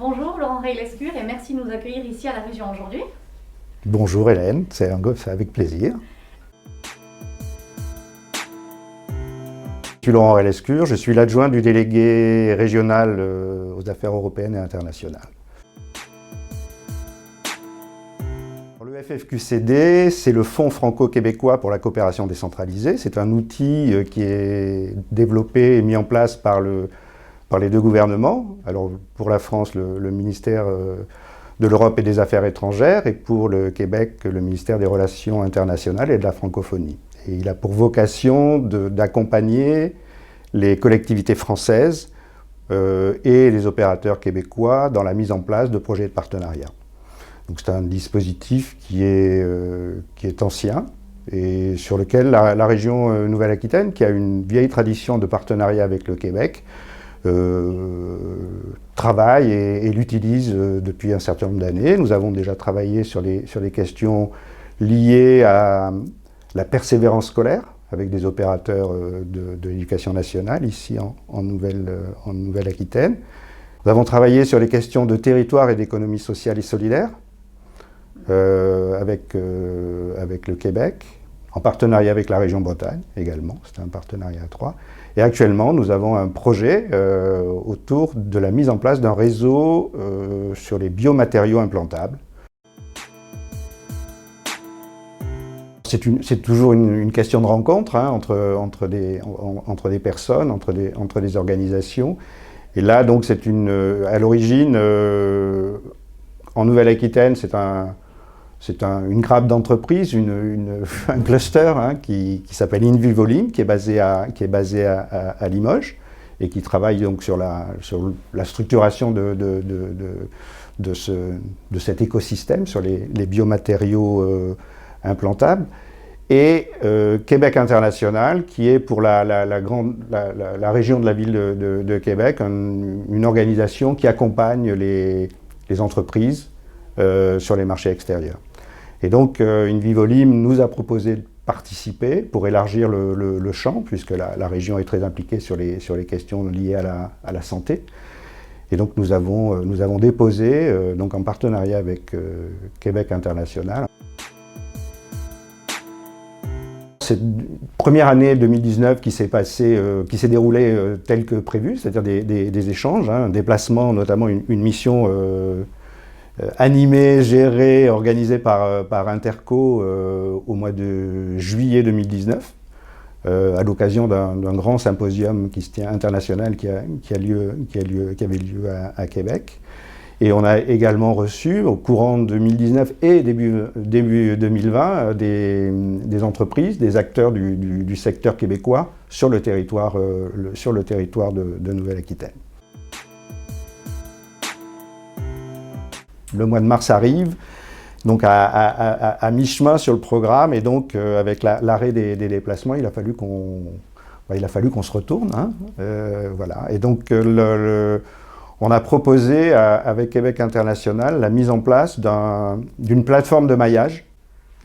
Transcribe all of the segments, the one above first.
Bonjour Laurent Reilescure et merci de nous accueillir ici à la région aujourd'hui. Bonjour Hélène, c'est avec plaisir. Je suis Laurent Reilescure, je suis l'adjoint du délégué régional aux affaires européennes et internationales. Le FFQCD, c'est le Fonds franco-québécois pour la coopération décentralisée. C'est un outil qui est développé et mis en place par les deux gouvernements. Alors pour la France, le ministère de l'Europe et des Affaires étrangères, et pour le Québec, le ministère des Relations internationales et de la francophonie. Et il a pour vocation d'accompagner les collectivités françaises et les opérateurs québécois dans la mise en place de projets de partenariat. Donc c'est un dispositif qui est ancien et sur lequel la région Nouvelle-Aquitaine, qui a une vieille tradition de partenariat avec le Québec, travaille et l'utilise depuis un certain nombre d'années. Nous avons déjà travaillé sur les questions liées à la persévérance scolaire avec des opérateurs de l'éducation nationale ici en Nouvelle-Aquitaine. Nous avons travaillé sur les questions de territoire et d'économie sociale et solidaire avec le Québec, en partenariat avec la région Bretagne également, c'était un partenariat à trois. Et actuellement, nous avons un projet autour de la mise en place d'un réseau sur les biomatériaux implantables. C'est toujours une question de rencontre hein, entre des personnes, entre des organisations. Et là, donc, à l'origine, en Nouvelle-Aquitaine, c'est une grappe d'entreprise, un cluster hein, qui s'appelle InVivoLim, qui est basé à Limoges et qui travaille donc sur la structuration de cet écosystème, sur les biomatériaux implantables. Et Québec International, qui est pour la région de la ville de Québec, une organisation qui accompagne les entreprises sur les marchés extérieurs. Et donc, InVivoLim nous a proposé de participer pour élargir le champ, puisque la région est très impliquée sur les questions liées à la santé. Et donc, nous avons déposé, donc en partenariat avec Québec International. Cette première année 2019 qui s'est déroulée telle que prévu, c'est-à-dire des échanges, hein, un déplacement, notamment une mission animée, gérée, organisée par Interco au mois de juillet 2019, à l'occasion d'un grand symposium qui se tient international qui avait lieu à Québec. Et on a également reçu, au courant de 2019 et début 2020, des entreprises, des acteurs du secteur québécois sur le territoire de Nouvelle-Aquitaine. Le mois de mars arrive, donc à mi-chemin sur le programme, et donc avec l'arrêt des déplacements, il a fallu qu'on se retourne. Hein, voilà. Et donc on a proposé avec Québec International la mise en place d'une plateforme de maillage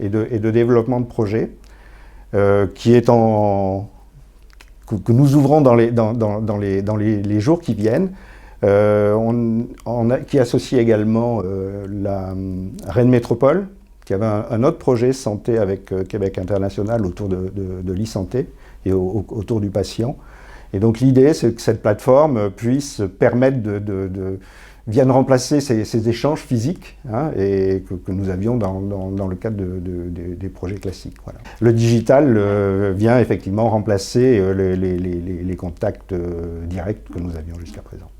et de développement de projets que nous ouvrons dans les jours qui viennent. Qui associe également la Rennes Métropole, qui avait un autre projet santé avec Québec International autour de l'e-santé et autour du patient. Et donc l'idée, c'est que cette plateforme puisse permettre vienne remplacer ces échanges physiques hein, et que nous avions dans le cadre des projets classiques. Voilà. Le digital vient effectivement remplacer les contacts directs que nous avions jusqu'à présent.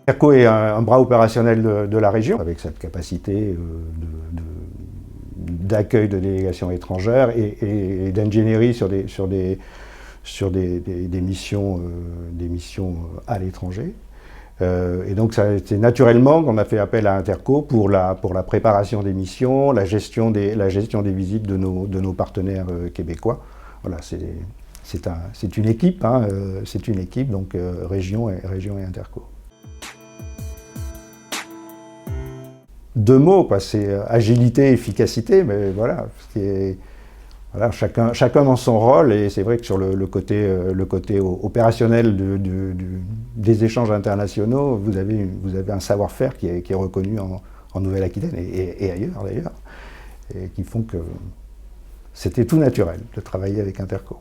Interco est un bras opérationnel de la région, avec cette capacité d'accueil de délégations étrangères et d'ingénierie sur des missions à l'étranger. Et donc c'est naturellement qu'on a fait appel à Interco pour la préparation des missions, la gestion des visites de nos partenaires québécois. Voilà, c'est une équipe, hein, donc région et Interco. Deux mots, quoi, c'est agilité, efficacité, mais voilà, Voilà, chacun dans son rôle, et c'est vrai que sur le côté opérationnel des échanges internationaux, vous avez un savoir-faire qui est reconnu en Nouvelle-Aquitaine et ailleurs d'ailleurs, et qui font que c'était tout naturel de travailler avec Interco.